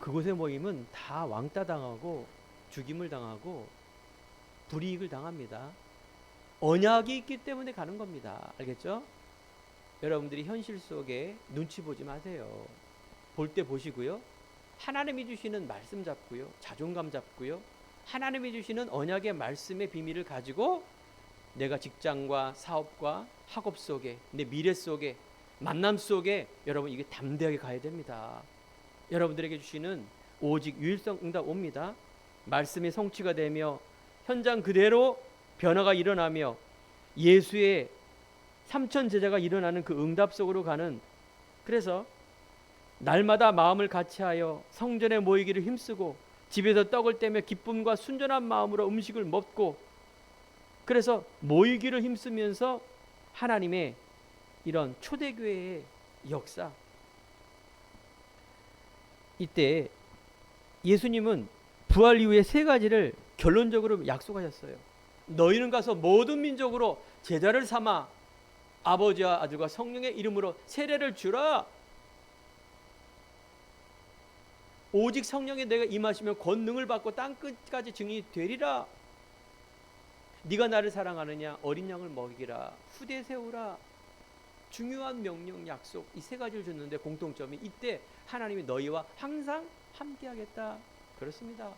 그곳의 모임은 다 왕따 당하고 죽임을 당하고 불이익을 당합니다. 언약이 있기 때문에 가는 겁니다. 알겠죠? 여러분들이 현실 속에 눈치 보지 마세요. 볼 때 보시고요. 하나님이 주시는 말씀 잡고요. 자존감 잡고요. 하나님이 주시는 언약의 말씀의 비밀을 가지고 내가 직장과 사업과 학업 속에, 내 미래 속에, 만남 속에 여러분 이게 담대하게 가야 됩니다. 여러분들에게 주시는 오직 유일성 응답 옵니다. 말씀이 성취가 되며 현장 그대로 변화가 일어나며 예수의 3천 제자가 일어나는 그 응답 속으로 가는. 그래서 날마다 마음을 같이하여 성전에 모이기를 힘쓰고 집에서 떡을 떼며 기쁨과 순전한 마음으로 음식을 먹고, 그래서 모이기를 힘쓰면서 하나님의 이런 초대교회의 역사. 이때 예수님은 부활 이후에 세 가지를 결론적으로 약속하셨어요. 너희는 가서 모든 민족으로 제자를 삼아 아버지와 아들과 성령의 이름으로 세례를 주라. 오직 성령에 내가 임하시면 권능을 받고 땅끝까지 증인이 되리라. 네가 나를 사랑하느냐? 어린 양을 먹이라. 후대 세우라. 중요한 명령, 약속, 이 세 가지를 줬는데 공통점이 이때 하나님이 너희와 항상 함께하겠다. 그렇습니다.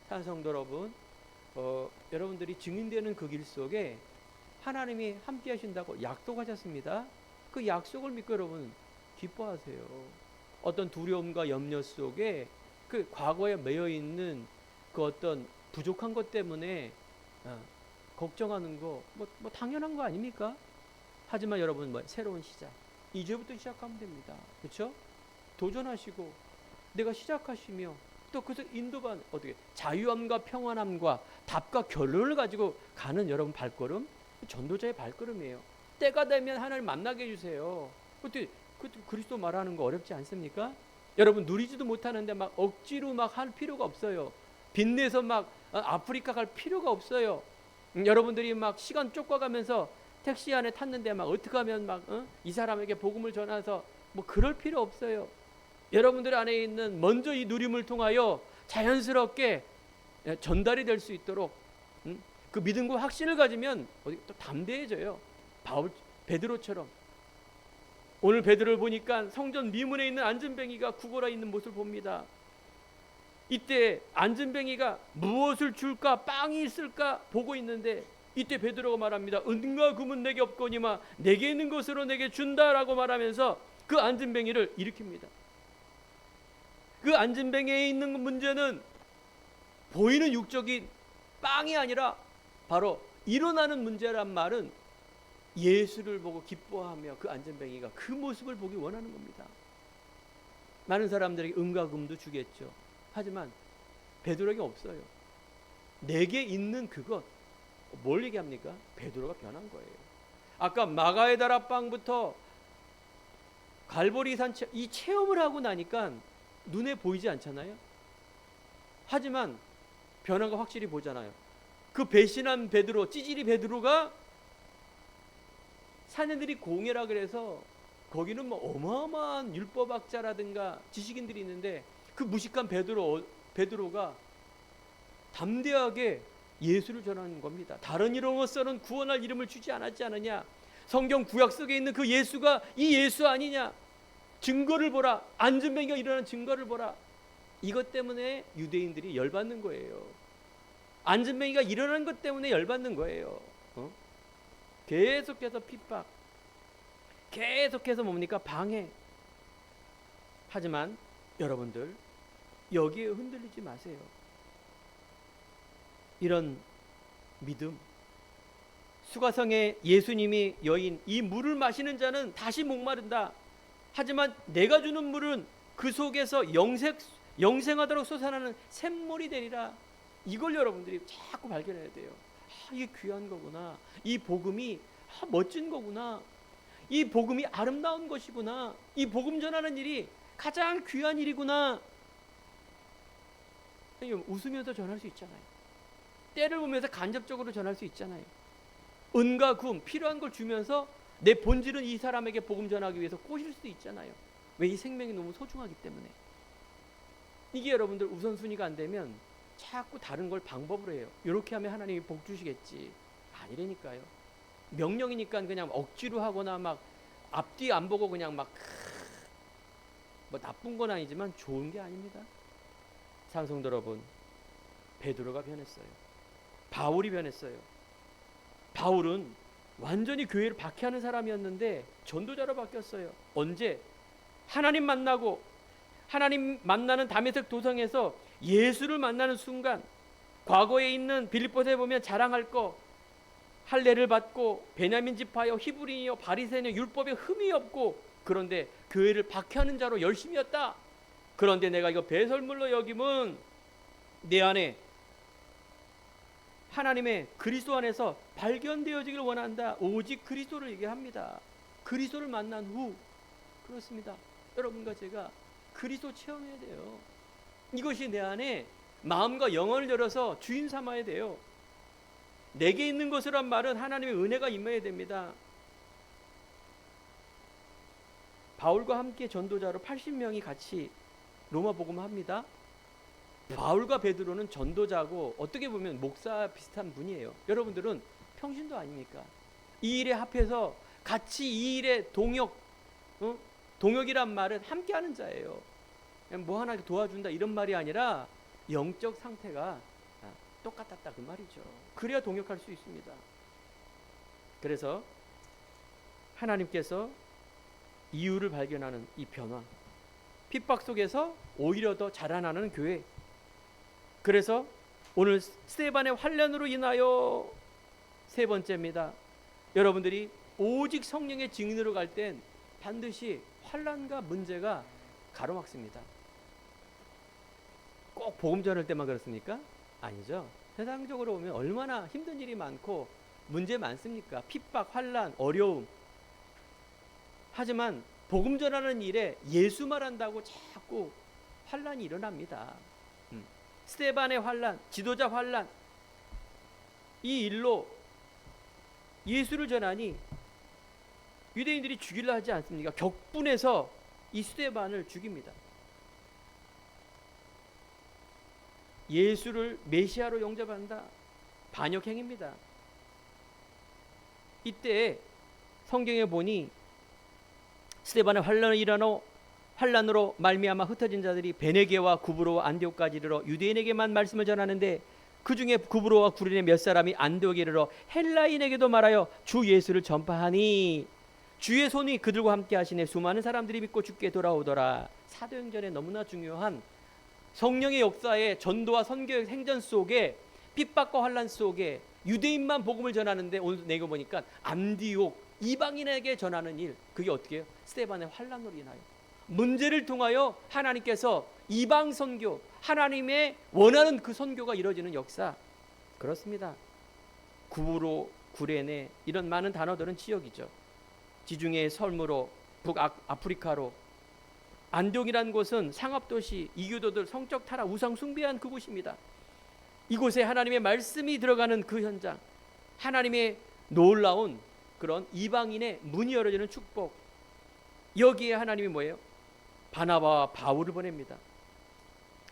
사랑하는 성도 여러분, 여러분들이 증인되는 그 길 속에 하나님이 함께하신다고 약속하셨습니다. 그 약속을 믿고 여러분 기뻐하세요. 어떤 두려움과 염려 속에 그 과거에 매여 있는 그 어떤 부족한 것 때문에 걱정하는 거 뭐 당연한 거 아닙니까? 하지만 여러분 새로운 시작, 이제부터 시작하면 됩니다. 그렇죠? 도전하시고 내가 시작하시며 또 그래서 인도반 어떻게 자유함과 평안함과 답과 결론을 가지고 가는 여러분 발걸음, 전도자의 발걸음이에요. 때가 되면 하나님 만나게 해주세요. 그때 그리스도 말하는 거 어렵지 않습니까? 여러분 누리지도 못하는데 막 억지로 막 할 필요가 없어요. 빚내서 막 아프리카 갈 필요가 없어요. 여러분들이 막 시간 쫓아가면서 택시 안에 탔는데 막 어떻게 하면 막 이 사람에게 복음을 전해서 뭐 그럴 필요 없어요. 여러분들 안에 있는 먼저 이 누림을 통하여 자연스럽게 전달이 될 수 있도록 그 믿음과 확신을 가지면 또 담대해져요. 베드로처럼. 오늘 베드로를 보니까 성전 미문에 있는 안전뱅이가 구걸하 있는 모습을 봅니다. 이때 안전뱅이가 무엇을 줄까, 빵이 있을까 보고 있는데 이때 베드로가 말합니다. 은과 금은 내게 없거니와 내게 있는 것으로 내게 준다라고 말하면서 그 안전뱅이를 일으킵니다. 그 안전뱅이에 있는 문제는 보이는 육적인 빵이 아니라 바로 일어나는 문제란 말은 예수를 보고 기뻐하며 그 안전뱅이가 그 모습을 보기 원하는 겁니다. 많은 사람들에게 은과 금도 주겠죠. 하지만 베드로에게 없어요. 내게 있는 그것, 뭘 얘기합니까? 베드로가 변한 거예요. 아까 마가의 다락방부터 갈보리 산 이 체험을 하고 나니까 눈에 보이지 않잖아요. 하지만 변한 거 확실히 보잖아요. 그 배신한 베드로, 찌질이 베드로가 사내들이 공회라 그래서 거기는 뭐 어마어마한 율법학자라든가 지식인들이 있는데 그 무식한 베드로가 담대하게 예수를 전하는 겁니다. 다른 이름으로서는 구원할 이름을 주지 않았지 않느냐. 성경 구약 속에 있는 그 예수가 이 예수 아니냐. 증거를 보라. 안전뱅이가 일어나는 증거를 보라. 이것 때문에 유대인들이 열받는 거예요. 안전뱅이가 일어나는 것 때문에 열받는 거예요. 계속해서 핍박, 계속해서 뭡니까? 방해. 하지만 여러분들 여기에 흔들리지 마세요. 이런 믿음, 수가성에 예수님이 여인 이 물을 마시는 자는 다시 목마른다. 하지만 내가 주는 물은 그 속에서 영생하도록 솟아나는 샘물이 되리라. 이걸 여러분들이 자꾸 발견해야 돼요. 이게 귀한 거구나. 이 복음이 멋진 거구나. 이 복음이 아름다운 것이구나. 이 복음 전하는 일이 가장 귀한 일이구나. 웃으면서 전할 수 있잖아요. 때를 보면서 간접적으로 전할 수 있잖아요. 은과 금 필요한 걸 주면서 내 본질은 이 사람에게 복음 전하기 위해서 꼬실 수도 있잖아요. 왜? 이 생명이 너무 소중하기 때문에. 이게 여러분들 우선순위가 안 되면 자꾸 다른 걸 방법으로 해요. 이렇게 하면 하나님이 복 주시겠지. 아니라니까요. 명령이니까 그냥 억지로 하거나 막 앞뒤 안 보고 그냥 막 뭐 나쁜 건 아니지만 좋은 게 아닙니다. 사랑성도 여러분, 베드로가 변했어요. 바울이 변했어요. 바울은 완전히 교회를 박해하는 사람이었는데 전도자로 바뀌었어요. 언제? 하나님 만나고 하나님 만나는 다메섹 도성에서 예수를 만나는 순간, 과거에 있는 빌립보서에 보면 자랑할 거, 할례를 받고 베냐민 지파여 히브리인이여 바리새인이여 율법에 흠이 없고, 그런데 교회를 박해하는 자로 열심이었다. 그런데 내가 이거 배설물로 여김은 내 안에 하나님의 그리스도 안에서 발견되어지길 원한다. 오직 그리스도를 얘기합니다. 그리스도를 만난 후, 그렇습니다. 여러분과 제가 그리스도 체험해야 돼요. 이것이 내 안에 마음과 영혼을 열어서 주인 삼아야 돼요. 내게 있는 것이란 말은 하나님의 은혜가 임해야 됩니다. 바울과 함께 전도자로 80명이 같이 로마 복음합니다. 바울과 베드로는 전도자고 어떻게 보면 목사 비슷한 분이에요. 여러분들은 평신도 아닙니까? 이 일에 합해서 같이 이 일에 동역이란 말은 함께하는 자예요. 뭐 하나 도와준다 이런 말이 아니라 영적 상태가 똑같았다 그 말이죠. 그래야 동역할 수 있습니다. 그래서 하나님께서 이유를 발견하는 이 변화, 핍박 속에서 오히려 더 자라나는 교회. 그래서 오늘 스데반의 환난으로 인하여 세 번째입니다. 여러분들이 오직 성령의 증인으로 갈 땐 반드시 환난과 문제가 가로막습니다. 꼭 복음 전할 때만 그렇습니까? 아니죠. 세상적으로 보면 얼마나 힘든 일이 많고 문제 많습니까? 핍박, 환난, 어려움. 하지만 복음 전하는 일에 예수 말한다고 자꾸 환난이 일어납니다. 스데반의 환란, 지도자 환란, 이 일로 예수를 전하니 유대인들이 죽이려 하지 않습니까? 격분해서 이 스데반을 죽입니다. 예수를 메시아로 영접한다. 반역행위입니다. 이때 성경에 보니 스데반의 환란으로 말미암아 흩어진 자들이 베네게와 구브로와 안디옥까지 이르러 유대인에게만 말씀을 전하는데 그 중에 구브로와 구레네 몇 사람이 안디옥에 이르러 헬라인에게도 말하여 주 예수를 전파하니 주의 손이 그들과 함께 하시네 수많은 사람들이 믿고 주께 돌아오더라. 사도행전에 너무나 중요한 성령의 역사의 전도와 선교의 행전 속에 핍박과 환란 속에 유대인만 복음을 전하는데 오늘 내가 보니까 안디옥 이방인에게 전하는 일, 그게 어떻게 해요? 스데반의 환란으로 인하여 문제를 통하여 하나님께서 이방 선교, 하나님의 원하는 그 선교가 이루어지는 역사. 그렇습니다. 구브로, 구레네 이런 많은 단어들은 지역이죠. 지중해 설무로, 북아프리카로. 안디옥이라는 곳은 상업도시, 이교도들 성적 타락, 우상 숭배한 그곳입니다. 이곳에 하나님의 말씀이 들어가는 그 현장, 하나님의 놀라운 그런 이방인의 문이 열어지는 축복. 여기에 하나님이 뭐예요? 바나바와 바울을 보냅니다.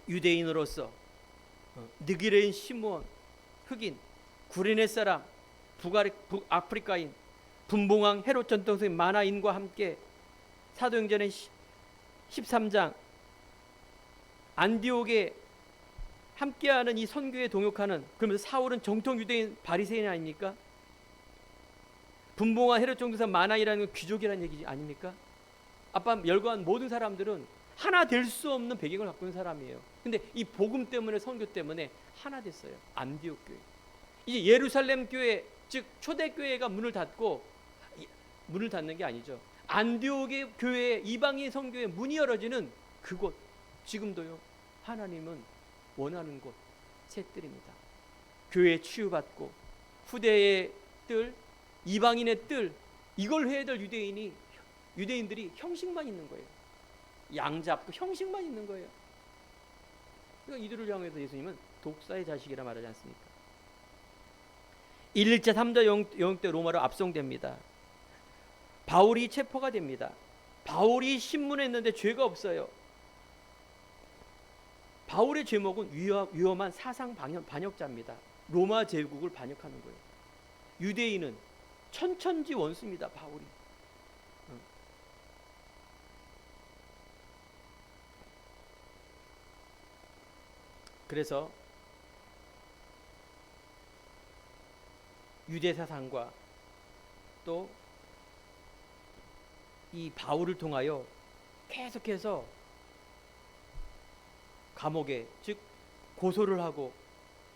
유대인으로서 느기레인 시므온, 흑인, 구레네 사람, 북아프리카인, 분봉왕 헤롯 전통생 만화인과 함께 사도행전의 13장 안디옥에 함께하는 이 선교에 동역하는, 그러면서 사울은 정통 유대인 바리새인 아닙니까? 분봉왕 헤롯 전통생 만화이라는 건 귀족이라는 얘기 아닙니까? 아빠 열거한 모든 사람들은 하나 될 수 없는 배경을 갖고 있는 사람이에요. 근데 이 복음 때문에, 선교 때문에 하나 됐어요. 안디옥 교회. 이제 예루살렘 교회, 즉 초대교회가 문을 닫고, 문을 닫는 게 아니죠. 안디옥의 교회, 이방인 선교의 문이 열어지는 그곳, 지금도요 하나님은 원하는 곳, 셋들입니다. 교회 치유받고 후대의 뜰, 이방인의 뜰, 이걸 해야 될 유대인들이 형식만 있는 거예요. 양 잡고 형식만 있는 거예요. 그러니까 이들을 향해서 예수님은 독사의 자식이라 말하지 않습니까? 1차 3자 영역 때 로마로 압송됩니다. 바울이 체포가 됩니다. 바울이 신문했는데 죄가 없어요. 바울의 제목은 위험한 사상 반역자입니다. 로마 제국을 반역하는 거예요. 유대인은 천천지 원수입니다. 바울이. 그래서 유대 사상과 또 이 바울을 통하여 계속해서 감옥에, 즉 고소를 하고,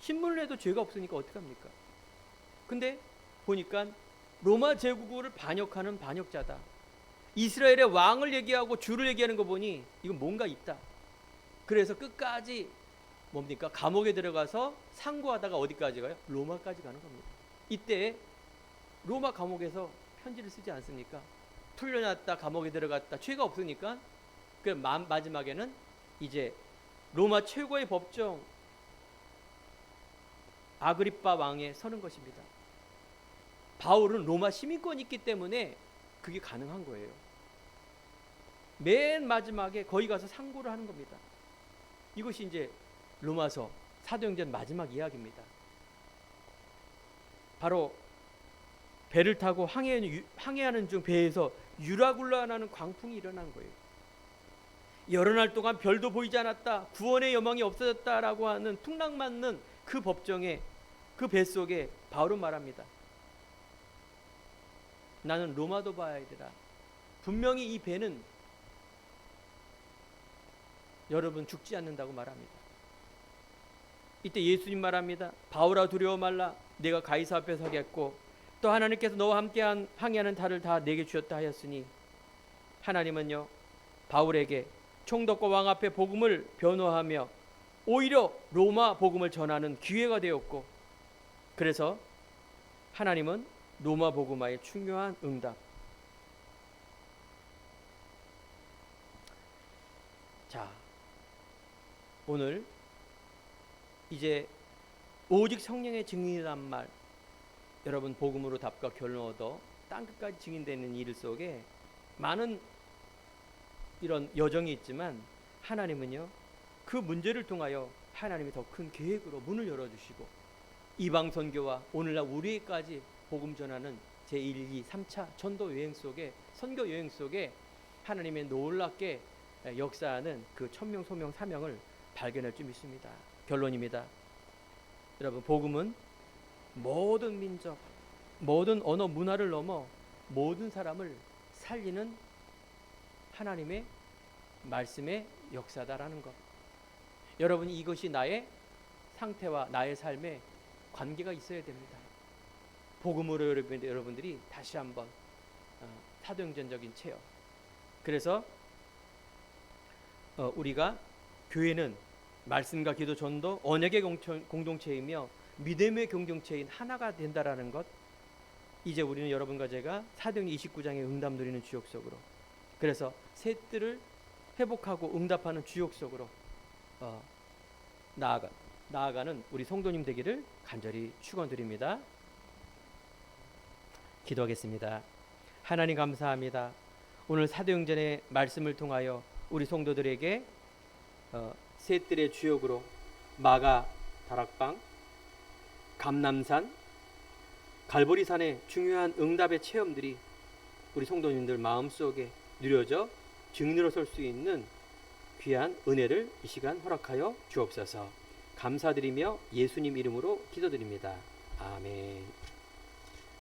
신문을 해도 죄가 없으니까 어떡합니까? 근데 보니까 로마 제국을 반역하는 반역자다. 이스라엘의 왕을 얘기하고 주를 얘기하는 거 보니 이건 뭔가 있다. 그래서 끝까지 뭡니까? 감옥에 들어가서 상고하다가 어디까지 가요? 로마까지 가는 겁니다. 이때 로마 감옥에서 편지를 쓰지 않습니까? 풀려났다, 감옥에 들어갔다, 죄가 없으니까. 그 마지막에는 이제 로마 최고의 법정 아그리빠 왕에 서는 것입니다. 바울은 로마 시민권이 있기 때문에 그게 가능한 거예요. 맨 마지막에 거기 가서 상고를 하는 겁니다. 이것이 이제 로마서 사도행전 마지막 이야기입니다. 바로 배를 타고 항해하는 중 배에서 유라굴라라는 광풍이 일어난 거예요. 여러 날 동안 별도 보이지 않았다, 구원의 여망이 없어졌다라고 하는 풍랑 맞는 그 법정에, 그 뱃속에 바울은 말합니다. 나는 로마도 봐야 되라. 분명히 이 배는 여러분 죽지 않는다고 말합니다. 이때 예수님 말합니다. 바울아 두려워 말라. 내가 가이사 앞에 서겠고 또 하나님께서 너와 함께 항해하는 달을 다 내게 주셨다 하였으니, 하나님은요 바울에게 총독과 왕 앞에 복음을 변호하며 오히려 로마 복음을 전하는 기회가 되었고, 그래서 하나님은 로마 복음화의 중요한 응답. 자, 오늘 이제 오직 성령의 증인이란 말, 여러분 복음으로 답과 결론 얻어 땅끝까지 증인되는 일 속에 많은 이런 여정이 있지만 하나님은요, 그 문제를 통하여 하나님이 더 큰 계획으로 문을 열어주시고 이방 선교와 오늘날 우리에까지 복음 전하는 제1, 2, 3차 전도 여행 속에, 선교 여행 속에 하나님의 놀랍게 역사하는 그 천명, 소명, 사명을 발견할 줄 믿습니다. 결론입니다. 여러분, 복음은 모든 민족, 모든 언어, 문화를 넘어 모든 사람을 살리는 하나님의 말씀의 역사다라는 것. 여러분, 이것이 나의 상태와 나의 삶에 관계가 있어야 됩니다. 복음으로 여러분들이 다시 한번 사도행전적인 체험. 그래서 우리가 교회는 말씀과 기도, 전도, 언약의 공동체이며 믿음의 공동체인 하나가 된다라는 것. 이제 우리는 여러분과 제가 사도행전 29장의 응답 누리는 주역 속으로, 그래서 새 뜰을 회복하고 응답하는 주역 속으로 나아가는 우리 성도님 되기를 간절히 축원드립니다. 기도하겠습니다. 하나님 감사합니다. 오늘 사도행전의 말씀을 통하여 우리 성도들에게 새 뜰의 주역으로 마가 다락방, 감남산, 갈보리산의 중요한 응답의 체험들이 우리 성도님들 마음속에 누려져 증인으로 설 수 있는 귀한 은혜를 이 시간 허락하여 주옵소서. 감사드리며 예수님 이름으로 기도드립니다. 아멘.